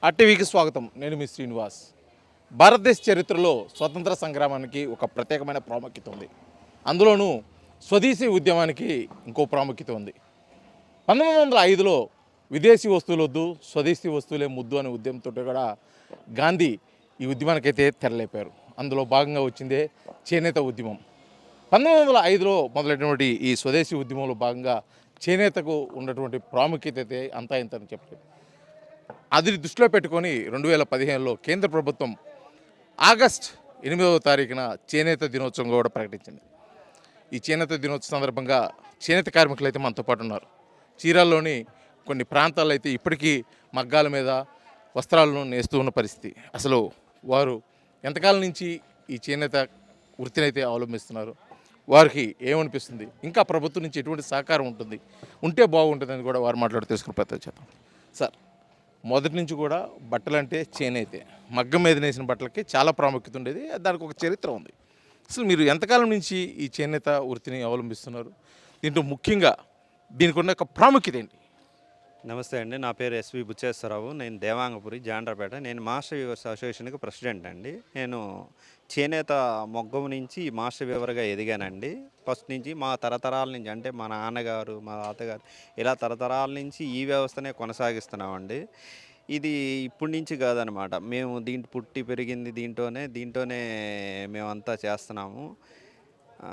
ఆర్టీవీకి స్వాగతం. నేను మీ శ్రీనివాస్. భారతదేశ చరిత్రలో స్వతంత్ర సంగ్రామానికి ఒక ప్రత్యేకమైన ప్రాముఖ్యత ఉంది. అందులోనూ స్వదేశీ ఉద్యమానికి ఇంకో ప్రాముఖ్యత ఉంది. 1905లో విదేశీ వస్తువులు వద్దు, స్వదేశీ వస్తువులే ముద్దు అనే ఉద్యమంతో కూడా గాంధీ ఈ ఉద్యమానికైతే తెరలేపారు. అందులో భాగంగా వచ్చిందే చేనేత ఉద్యమం. 1905లో మొదలైనటువంటి ఈ స్వదేశీ ఉద్యమంలో భాగంగా చేనేతకు ఉన్నటువంటి ప్రాముఖ్యత అయితే అంతా ఇంతని చెప్పలేదు. అది దృష్టిలో పెట్టుకొని 2015లో కేంద్ర ప్రభుత్వం ఆగస్ట్ 8వ తారీఖున చేనేత దినోత్సవం కూడా ప్రకటించింది. ఈ చేనేత దినోత్సవం సందర్భంగా చేనేత కార్మికులు అయితే మనతో పాటు ఉన్నారు. చీరాల్లోని కొన్ని ప్రాంతాల్లో అయితే ఇప్పటికీ మగ్గాల మీద వస్త్రాలను నేస్తూ ఉన్న పరిస్థితి. అసలు వారు ఎంతకాలం నుంచి ఈ చేనేత వృత్తిని అయితే అవలంబిస్తున్నారు, వారికి ఏమనిపిస్తుంది, ఇంకా ప్రభుత్వం నుంచి ఎటువంటి సహకారం ఉంటుంది, ఉంటే బాగుంటుందని కూడా వారు మాట్లాడి తెలుసుకుని ప్రయత్నం చేద్దాం. సార్, మొదటి నుంచి కూడా బట్టలు అంటే చేనేతే, మగ్గం మీద నేసిన బట్టలకి చాలా ప్రాముఖ్యత ఉండేది. దానికి ఒక చరిత్ర ఉంది. అసలు మీరు ఎంతకాలం నుంచి ఈ చేనేత వృత్తిని అవలంబిస్తున్నారు? దీంట్లో ముఖ్యంగా దీనికి ఉన్న ఒక ప్రాముఖ్యత ఏంటి? నమస్తే అండి. నా పేరు ఎస్వి బుచ్చేశ్వరరావు. నేను దేవాంగపురి, జాండ్రపేట. నేను మాస్టర్ వీవర్స్ అసోసియేషన్కి ప్రెసిడెంట్ అండి. నేను చేనేత మొగ్గం నుంచి మాస్టర్ వీవర్గా ఎదిగానండి. ఫస్ట్ నుంచి మా తరతరాల నుంచి, అంటే మా నాన్నగారు, మా తాతగారు, ఇలా తరతరాల నుంచి ఈ వ్యవస్థనే కొనసాగిస్తున్నామండి. ఇది ఇప్పటి నుంచి కాదనమాట. మేము పుట్టి పెరిగింది దీంట్లోనే మేమంతా చేస్తున్నాము. ఆ,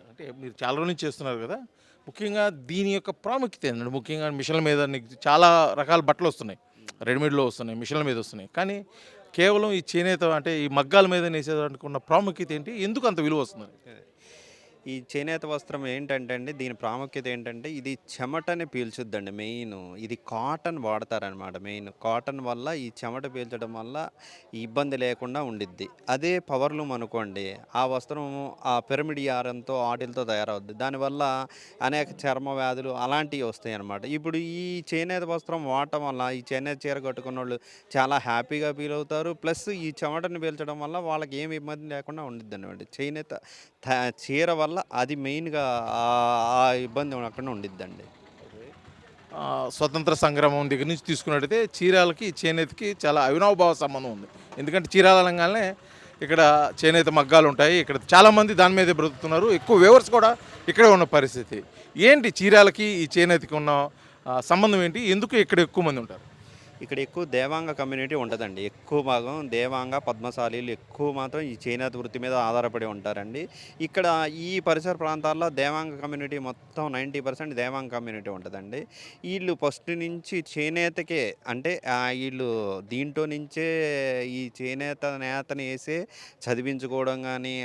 అంటే మీరు చాలా రోజుల నుంచి చేస్తున్నారు కదా, ముఖ్యంగా దీని యొక్క ప్రాముఖ్యత ఏంటంటే, ముఖ్యంగా మిషన్ల మీద నీకు చాలా రకాల బట్టలు వస్తున్నాయి, రెడీమేడ్లో వస్తున్నాయి, మిషన్ల మీద వస్తున్నాయి. కానీ కేవలం ఈ చేనేత అంటే ఈ మగ్గాల మీద నేసేదానికి ఉన్న ప్రాముఖ్యత ఏంటి? ఎందుకు అంత విలువ వస్తుంది? ఈ చేనేత వస్త్రం ఏంటంటే అండి, దీని ప్రాముఖ్యత ఏంటంటే ఇది చెమటని పీల్చుద్దండి. మెయిన్ ఇది కాటన్ వాడతారనమాట. మెయిన్ కాటన్ వల్ల ఈ చెమట పీల్చడం వల్ల ఇబ్బంది లేకుండా ఉండిద్ది. అదే పవర్లూమ్ అనుకోండి, ఆ వస్త్రం ఆ పిరమిడ్ యారంతో వాటిలతో తయారవుద్ది. దానివల్ల అనేక చర్మ వ్యాధులు అలాంటివి వస్తాయి అన్నమాట. ఇప్పుడు ఈ చేనేత వస్త్రం వాడటం వల్ల ఈ చేనేత చీర కట్టుకున్న వాళ్ళు చాలా హ్యాపీగా ఫీల్ అవుతారు. ప్లస్ ఈ చెమటను పీల్చడం వల్ల వాళ్ళకి ఏమి ఇబ్బంది లేకుండా ఉండిద్ది అనమాట. చేనేత చీర వల్ల అది మెయిన్గా ఆ ఇబ్బంది అక్కడ ఉండిద్దండి. స్వతంత్ర సంగ్రామం దగ్గర నుంచి తీసుకున్నట్టయితే చీరాలకి చేనేతకి చాలా అవినాభావ సంబంధం ఉంది. ఎందుకంటే చీరాల అనగానే ఇక్కడ చేనేత మగ్గాలు ఉంటాయి, ఇక్కడ చాలామంది దాని మీదే బ్రతుకుతున్నారు, ఎక్కువ వ్యూవర్స్ కూడా ఇక్కడే ఉన్న పరిస్థితి. ఏంటి చీరాలకి ఈ చేనేతకి ఉన్న సంబంధం ఏంటి? ఎందుకు ఇక్కడ ఎక్కువ మంది ఉంటారు? ఇక్కడ ఎక్కువ దేవాంగ కమ్యూనిటీ ఉంటుందండి. ఎక్కువ భాగం దేవాంగ, పద్మశాలీలు ఎక్కువ మాత్రం ఈ చేనేత వృత్తి మీద ఆధారపడి ఉంటారండి. ఇక్కడ ఈ పరిసర ప్రాంతాల్లో దేవాంగ కమ్యూనిటీ మొత్తం 90% దేవాంగ కమ్యూనిటీ ఉంటుందండి. వీళ్ళు ఫస్ట్ నుంచి చేనేతకే, అంటే వీళ్ళు దీంట్లో నుంచే ఈ చేనేత నేతని వేసే చదివించుకోవడం కానీ,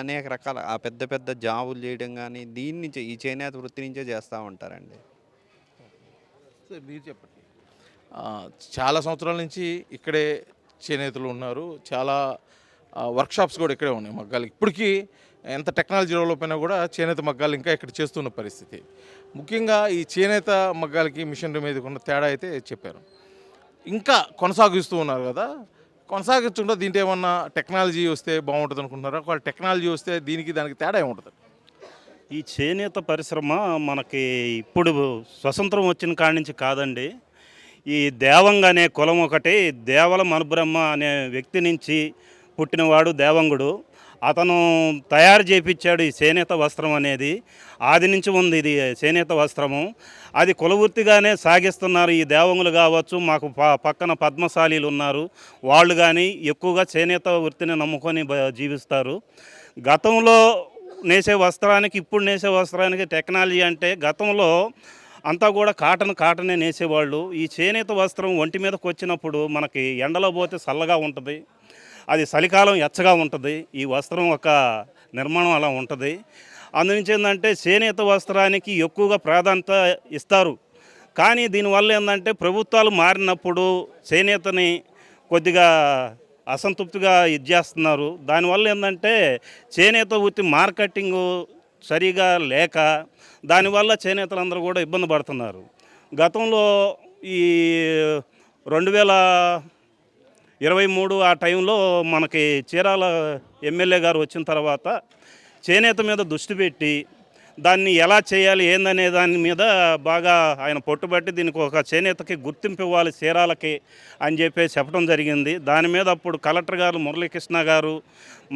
అనేక రకాల పెద్ద పెద్ద జాబులు చేయడం కానీ దీని నుంచే, ఈ చేనేత వృత్తి నుంచే చేస్తూ ఉంటారండి. మీరు చెప్పండి. చాలా సంవత్సరాల నుంచి ఇక్కడే చేనేతలు ఉన్నారు, చాలా వర్క్షాప్స్ కూడా ఇక్కడే ఉన్నాయి మగ్గాలు. ఇప్పటికీ ఎంత టెక్నాలజీ డెవలప్ అయినా కూడా చేనేత మగ్గాలు ఇంకా ఇక్కడ చేస్తున్న పరిస్థితి. ముఖ్యంగా ఈ చేనేత మగ్గాలకి మిషనరీ మీద ఉన్న తేడా అయితే చెప్పారు. ఇంకా కొనసాగిస్తూ ఉన్నారు కదా, కొనసాగించకుండా దీంట్లో ఏమన్నా టెక్నాలజీ వస్తే బాగుంటుంది అనుకుంటున్నారా? ఒకవేళ టెక్నాలజీ వస్తే దీనికి దానికి తేడా ఏముంటుంది? ఈ చేనేత పరిశ్రమ మనకి ఇప్పుడు స్వతంత్రం వచ్చిన కాడి నుంచి కాదండి. ఈ దేవంగ అనే కులం ఒకటి, దేవల మనుబ్రహ్మ అనే వ్యక్తి నుంచి పుట్టినవాడు దేవంగుడు. అతను తయారు చేయించాడు ఈ చేనేత వస్త్రం అనేది. ఆది నుంచి ఉంది ఇది చేనేత వస్త్రము. అది కులవృత్తిగానే సాగిస్తున్నారు ఈ దేవంగులు కావచ్చు. మాకు పక్కన పద్మశాలీలు ఉన్నారు, వాళ్ళు కానీ ఎక్కువగా చేనేత వృత్తిని నమ్ముకొని జీవిస్తారు. గతంలో నేసే వస్త్రానికి ఇప్పుడు నేసే వస్త్రానికి టెక్నాలజీ అంటే, గతంలో అంతా కూడా కాటనే నేసేవాళ్ళు. ఈ చేనేత వస్త్రం ఒంటి మీదకి వచ్చినప్పుడు మనకి ఎండలో పోతే చల్లగా ఉంటుంది, అది చలికాలం ఎచ్చగా ఉంటుంది. ఈ వస్త్రం ఒక నిర్మాణం అలా ఉంటుంది. అందునుంచి ఏంటంటే చేనేత వస్త్రానికి ఎక్కువగా ప్రాధాన్యత ఇస్తారు. కానీ దీనివల్ల ఏంటంటే ప్రభుత్వాలు మారినప్పుడు చేనేతని కొద్దిగా అసంతృప్తిగా చేస్తున్నారు. దానివల్ల ఏంటంటే చేనేత వృత్తి మార్కెటింగు సరిగా లేక దానివల్ల చేనేతలందరూ కూడా ఇబ్బంది పడుతున్నారు. గతంలో ఈ 2023 ఆ టైంలో మనకి చీరాల ఎమ్మెల్యే గారు వచ్చిన తర్వాత చేనేత మీద దృష్టి పెట్టి దాన్ని ఎలా చేయాలి ఏందనే దాని మీద బాగా ఆయన పట్టుబట్టి దీనికి ఒక చేనేతకి గుర్తింపు ఇవ్వాలి చీరాలకి అని చెప్పేసి చెప్పడం జరిగింది. దాని మీద అప్పుడు కలెక్టర్ గారు మురళీకృష్ణ గారు,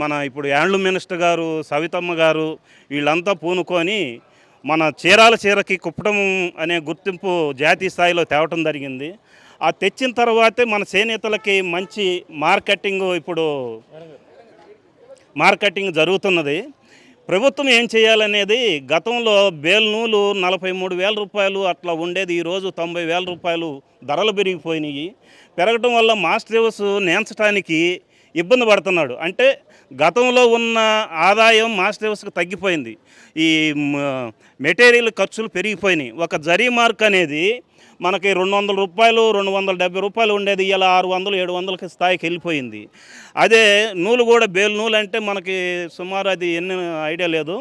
మన ఇప్పుడు హ్యాండ్లూమ్ మినిస్టర్ గారు సవితమ్మ గారు వీళ్ళంతా పూనుకొని మన చీరకి కుప్పడం అనే గుర్తింపు జాతీయ స్థాయిలో తేవటం జరిగింది. ఆ తెచ్చిన తర్వాతే మన చేనేతలకి మంచి మార్కెటింగ్ జరుగుతున్నది. ప్రభుత్వం ఏం చేయాలనేది, గతంలో బేల్ నూలు 43,000 రూపాయలు అట్లా ఉండేది, ఈరోజు 90,000 రూపాయలు ధరలు పెరిగిపోయినాయి. పెరగటం వల్ల మాస్టర్ హౌస్ నేర్చడానికి ఇబ్బంది పడుతున్నాడు. అంటే గతంలో ఉన్న ఆదాయం మాస్టర్ హౌస్కి తగ్గిపోయింది. ఈ మెటీరియల్ ఖర్చులు పెరిగిపోయినాయి. ఒక జరీ మార్క్ అనేది మనకి 200 రూపాయలు 270 రూపాయలు ఉండేది, ఇలా 600 700కి స్థాయికి వెళ్ళిపోయింది. అదే నూలు కూడా బేల్ నూలు అంటే మనకి సుమారు అది ఎన్ని ఐడియా లేదు,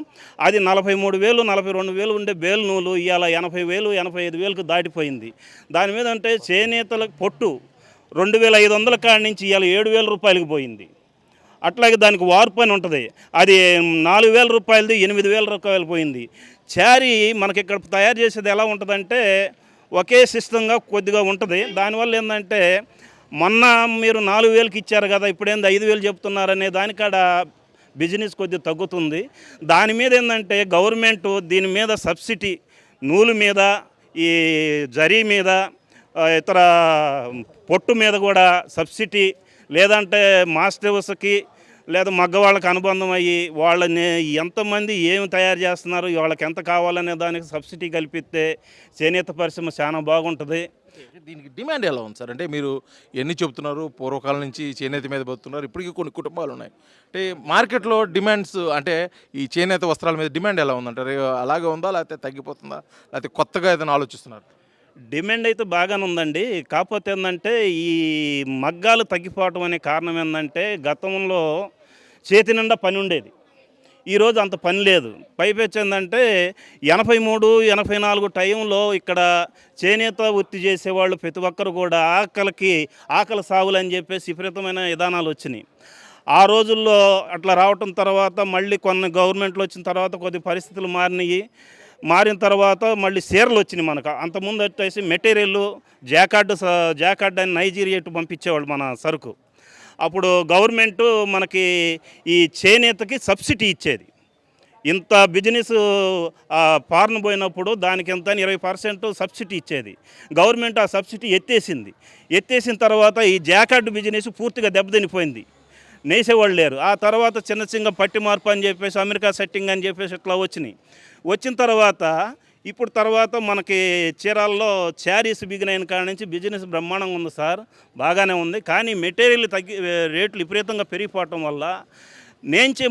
అది 43,000 42,000 ఉండే బేల్ నూలు ఇవాళ 80,000 85,000కి దాటిపోయింది. దాని మీద అంటే చేనేతలకు పొట్టు 2,500 కాడి నుంచి ఇవాళ 7,000 రూపాయలకి పోయింది. అట్లాగే దానికి వార్పు అని ఉంటుంది, అది 4,000 రూపాయలది 8,000 రూపాయలు పోయింది. చారీ మనకి ఇక్కడ తయారు చేసేది ఎలా ఉంటుందంటే ఒకే సిస్టంగా కొద్దిగా ఉంటుంది. దానివల్ల ఏంటంటే మొన్న మీరు 4,000కి ఇచ్చారు కదా, ఇప్పుడేంది 5,000 చెప్తున్నారనే దానికాడ బిజినెస్ కొద్దిగా తగ్గుతుంది. దాని మీద ఏంటంటే గవర్నమెంట్ దీని మీద సబ్సిడీ, నూలు మీద, ఈ జరీ మీద, ఇతర పొట్టు మీద కూడా సబ్సిడీ, లేదంటే మాస్టర్ హౌస్కి లేదా మగ్గవాళ్ళకి అనుబంధం అయ్యి వాళ్ళని ఎంతమంది ఏమి తయారు చేస్తున్నారు, వాళ్ళకి ఎంత కావాలనే దానికి సబ్సిడీ కల్పిస్తే చేనేత పరిశ్రమ చాలా బాగుంటుంది. దీనికి డిమాండ్ ఎలా ఉంది సార్? అంటే మీరు ఎన్ని చెప్తున్నారు, పూర్వకాలం నుంచి చేనేత మీద బతున్నారు, ఇప్పటికీ కొన్ని కుటుంబాలు ఉన్నాయి. అంటే మార్కెట్లో డిమాండ్స్, అంటే ఈ చేనేత వస్త్రాల మీద డిమాండ్ ఎలా ఉందంటారు? అలాగే ఉందా, లేకపోతే తగ్గిపోతుందా, లేకపోతే కొత్తగా ఏదైనా ఆలోచిస్తున్నారు? డిమాండ్ అయితే బాగానే ఉందండి. కాకపోతే ఏంటంటే ఈ మగ్గాలు తగ్గిపోవటం అనే కారణం ఏంటంటే గతంలో చేతి నిండా పని ఉండేది, ఈరోజు అంత పని లేదు. పైపెచ్చు ఏంటంటే 83 84 టైంలో ఇక్కడ చేనేత వృత్తి చేసేవాళ్ళు ప్రతి ఒక్కరు కూడా ఆకలి సాగులు అని చెప్పేసి విపరీతమైన విధానాలు వచ్చినాయి. ఆ రోజుల్లో అట్లా రావటం తర్వాత మళ్ళీ కొన్ని గవర్నమెంట్లు వచ్చిన తర్వాత కొద్ది పరిస్థితులు మారిన తర్వాత మళ్ళీ చీరలు వచ్చినాయి మనకు. అంతకుముందు వచ్చేసి మెటీరియల్ జాకార్డ్ అని నైజీరియా ఇటు పంపించేవాళ్ళు మన సరుకు. అప్పుడు గవర్నమెంటు మనకి ఈ చేనేతకి సబ్సిడీ ఇచ్చేది. ఇంత బిజినెస్ ఫారెన్ పోయినప్పుడు దానికి ఎంత 20% సబ్సిడీ ఇచ్చేది. గవర్నమెంట్ ఆ సబ్సిడీ ఎత్తేసిన తర్వాత ఈ జాకార్డ్ బిజినెస్ పూర్తిగా దెబ్బతినిపోయింది, నేసేవాళ్ళు లేరు. ఆ తర్వాత చిన్న పట్టి మార్పు అని చెప్పేసి అమెరికా సెట్టింగ్ అని చెప్పేసి ఇట్లా వచ్చిన తర్వాత మనకి చీరాల్లో శారీస్ బిగినైన కాడ నుంచి బిజినెస్ బ్రహ్మాండంగా ఉంది సార్, బాగానే ఉంది. కానీ మెటీరియల్ రేట్లు విపరీతంగా పెరిగిపోవటం వల్ల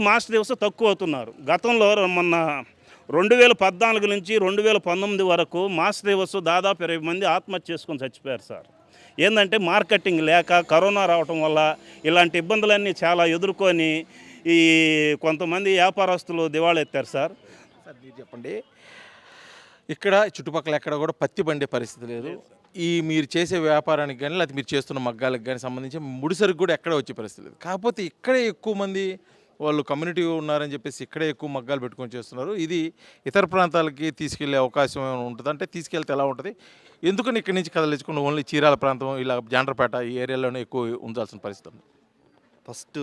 మాస్టర్ హౌస్ తక్కువ అవుతున్నారు. గతంలో మొన్న 2014 నుంచి 2019 వరకు మాస్టర్ హౌస్ దాదాపు 20 మంది ఆత్మహత్య చేసుకొని చచ్చిపోయారు సార్. ఏంటంటే మార్కెటింగ్ లేక, కరోనా రావటం వల్ల ఇలాంటి ఇబ్బందులన్నీ చాలా ఎదుర్కొని ఈ కొంతమంది వ్యాపారస్తులు దివాళా ఎత్తారు సార్. మీరు చెప్పండి, ఇక్కడ చుట్టుపక్కల ఎక్కడ కూడా పత్తి పండే పరిస్థితి లేదు. ఈ మీరు చేసే వ్యాపారానికి కానీ, లేకపోతే మీరు చేస్తున్న మగ్గాలకు కానీ సంబంధించి ముడిసరికి కూడా ఎక్కడ వచ్చే పరిస్థితి లేదు. కాకపోతే ఇక్కడే ఎక్కువ మంది వాళ్ళు కమ్యూనిటీ ఉన్నారని చెప్పేసి ఇక్కడే ఎక్కువ మగ్గాలు పెట్టుకొని చేస్తున్నారు. ఇది ఇతర ప్రాంతాలకి తీసుకెళ్లే అవకాశం ఏమైనా ఉంటుంది? అంటే తీసుకెళ్తే ఎలా ఉంటుంది? ఎందుకని ఇక్కడి నుంచి కదలించుకుని ఓన్లీ చీరాల ప్రాంతం, ఇలా జాండ్రపేట ఈ ఏరియాలోనే ఎక్కువ ఉంచాల్సిన పరిస్థితి ఉంది? ఫస్ట్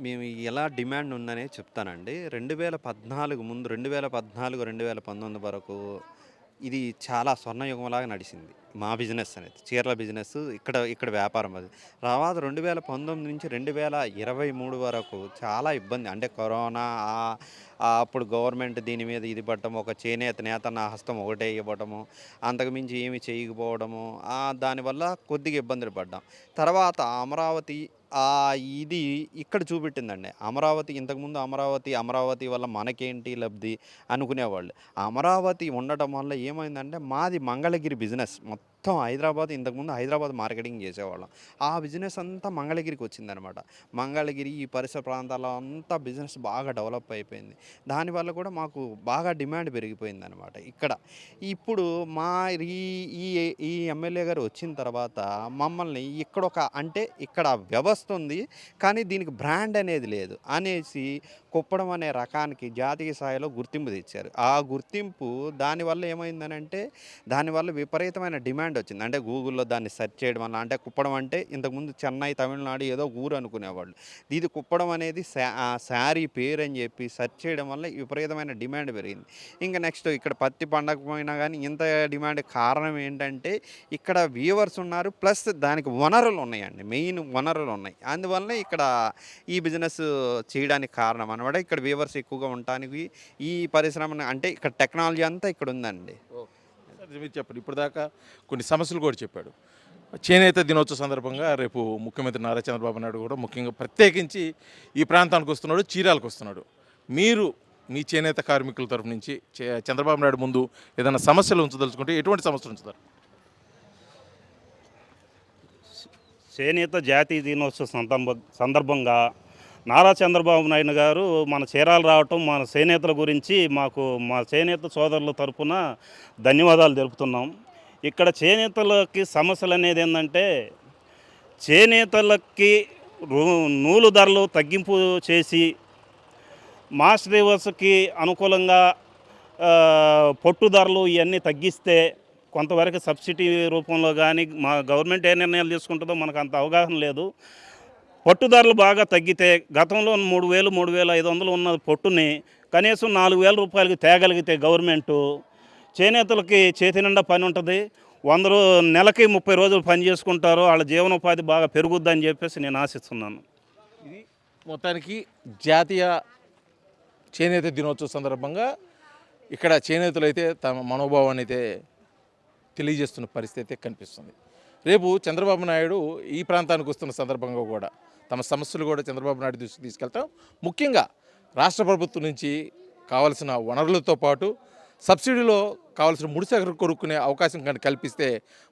మేము ఎలా డిమాండ్ ఉందనే చెప్తానండి. 2014 ముందు 2014 2019 వరకు ఇది చాలా స్వర్ణయుగంలాగా నడిచింది మా బిజినెస్ అనేది, చీరల బిజినెస్, ఇక్కడ వ్యాపారం అది. తర్వాత 2019 నుంచి 2023 వరకు చాలా ఇబ్బంది. అంటే కరోనా, అప్పుడు గవర్నమెంట్ దీని మీద ఇది పడటం, ఒక చేనేత నేత నా హస్తం ఒకటే ఇవ్వటము, అంతకుమించి ఏమి చేయకపోవడము, దానివల్ల కొద్దిగా ఇబ్బందులు పడ్డాం. తర్వాత అమరావతి ఇది ఇక్కడ చూపెట్టిందండి. ఇంతకుముందు అమరావతి వల్ల మనకేంటి లబ్ధి అనుకునేవాళ్ళు. అమరావతి ఉండటం వల్ల ఏమైందంటే మాది మంగళగిరి బిజినెస్ మొత్తం హైదరాబాద్, ఇంతకుముందు హైదరాబాద్ మార్కెటింగ్ చేసేవాళ్ళం. ఆ బిజినెస్ అంతా మంగళగిరికి వచ్చిందనమాట. మంగళగిరి ఈ పరిసర ప్రాంతాల్లో అంతా బిజినెస్ బాగా డెవలప్ అయిపోయింది. దానివల్ల కూడా మాకు బాగా డిమాండ్ పెరిగిపోయిందనమాట. ఇప్పుడు మా ఈ ఎమ్మెల్యే గారు వచ్చిన తర్వాత మమ్మల్ని ఇక్కడ వ్యవస్థ ఉంది కానీ దీనికి బ్రాండ్ అనేది లేదు అనేసి కుప్పడం అనే రకానికి జాతీయ స్థాయిలో గుర్తింపు తెచ్చారు. ఆ గుర్తింపు దానివల్ల ఏమైందనంటే దానివల్ల విపరీతమైన డిమాండ్ వచ్చింది. అంటే గూగుల్‌లో దాన్ని సెర్చ్ చేయడం వల్ల, అంటే కుప్పడం అంటే ఇంతకుముందు చెన్నై, తమిళనాడు ఏదో ఊరు అనుకునేవాళ్ళు. ఇది కుప్పడం అనేది శారీ పేరు అని చెప్పి సెర్చ్ చేయడం వల్ల విపరీతమైన డిమాండ్ పెరిగింది. ఇంకా నెక్స్ట్ ఇక్కడ పత్తి పండకపోయినా కానీ ఇంత డిమాండ్ కారణం ఏంటంటే ఇక్కడ వ్యూవర్స్ ఉన్నారు, ప్లస్ దానికి వనరులు ఉన్నాయండి. మెయిన్ వనరులు ఉన్నాయి. అందువల్లనే ఇక్కడ ఈ బిజినెస్ చేయడానికి కారణం అనమాట. ఇక్కడ వ్యూవర్స్ ఎక్కువగా ఉండటానికి ఈ పరిశ్రమను, అంటే ఇక్కడ టెక్నాలజీ అంతా ఇక్కడ ఉందండి. సార్ మీరు చెప్పండి, ఇప్పుడు దాకా కొన్ని సమస్యలు కూడా చెప్పాడు. చేనేత దినోత్సవ సందర్భంగా రేపు ముఖ్యమంత్రి నారా చంద్రబాబు నాయుడు కూడా ముఖ్యంగా ప్రత్యేకించి ఈ ప్రాంతానికి వస్తున్నాడు, చీరాలకు వస్తున్నాడు. మీరు మీ చేనేత కార్మికుల తరఫు నుంచి చంద్రబాబు నాయుడు ముందు ఏదైనా సమస్యలు ఉంచదలుచుకుంటే ఎటువంటి సమస్యలు ఉంచుతారు? చేనేత జాతీయ దినోత్సవ సందర్భంగా నారా చంద్రబాబు నాయుడు గారు మన చీరాలు రావటం, మన చేనేతల గురించి మా చేనేత సోదరుల తరపున ధన్యవాదాలు తెలుపుతున్నాం. ఇక్కడ చేనేతలకి సమస్యలు అనేది ఏంటంటే, చేనేతలకి నూలు ధరలు తగ్గింపు చేసి మాస్ డ్రైవర్స్కి అనుకూలంగా పొట్టు ధరలు ఇవన్నీ తగ్గిస్తే కొంతవరకు సబ్సిడీ రూపంలో కానీ మా గవర్నమెంట్ ఏ నిర్ణయాలు తీసుకుంటుందో మనకు అంత అవగాహన లేదు. పట్టుదారులు బాగా తగ్గితే గతంలో 3,000, 3,500 ఉన్న పొట్టుని కనీసం 4,000 రూపాయలకి తేగలిగితే గవర్నమెంటు, చేనేతలకి చేతి నిండా పని ఉంటుంది. నెలకి 30 రోజులు పని చేసుకుంటారు, వాళ్ళ జీవనోపాధి బాగా పెరుగుద్దని చెప్పేసి నేను ఆశిస్తున్నాను. ఇది మొత్తానికి జాతీయ చేనేత దినోత్సవ సందర్భంగా ఇక్కడ చేనేతలు అయితే తమ మనోభావాన్ని అయితే తెలియజేస్తున్న పరిస్థితి అయితే కనిపిస్తుంది. రేపు చంద్రబాబు నాయుడు ఈ ప్రాంతానికి వస్తున్న సందర్భంగా కూడా తమ సమస్యలు కూడా చంద్రబాబు నాయుడు దృష్టికి తీసుకెళ్తాం. ముఖ్యంగా రాష్ట్ర ప్రభుత్వం నుంచి కావాల్సిన వనరులతో పాటు సబ్సిడీలో కావాల్సిన ముడిసరుకు కొనుక్కునే అవకాశం కానీ కల్పిస్తే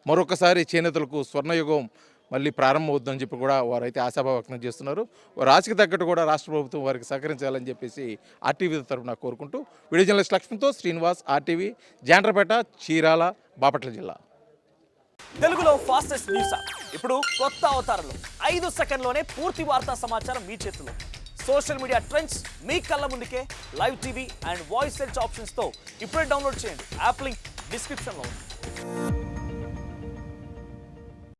మరొకసారి చేనేతలకు స్వర్ణయుగం మళ్ళీ ప్రారంభమవుతుందని చెప్పి కూడా వారైతే ఆశాభావం వ్యక్తం చేస్తున్నారు. రాజకీయ తగ్గట్టు కూడా రాష్ట్ర ప్రభుత్వం వారికి సహకరించాలని చెప్పేసి ఆర్టీవీ తరఫున కోరుకుంటూ వీడియో జర్నలిస్ట్ లక్ష్మణ్తో శ్రీనివాస్, ఆర్టీవీ, జాండ్రపేట, చీరాల, బాపట్ల జిల్లా. తెలుగులో ఫాస్టెస్ట్ న్యూస్ యాప్ ఇప్పుడు కొత్త అవతారంలో 5 సెకండ్లోనే పూర్తి వార్తా సమాచారం మీ చేతిలో. సోషల్ మీడియా ట్రెండ్స్ మీ కళ్ళ ముందుకే live TV and voice search ఆప్షన్స్తో ఇప్పుడే డౌన్లోడ్ చేయండి. యాప్ లింక్ డిస్క్రిప్షన్లో ఉంది.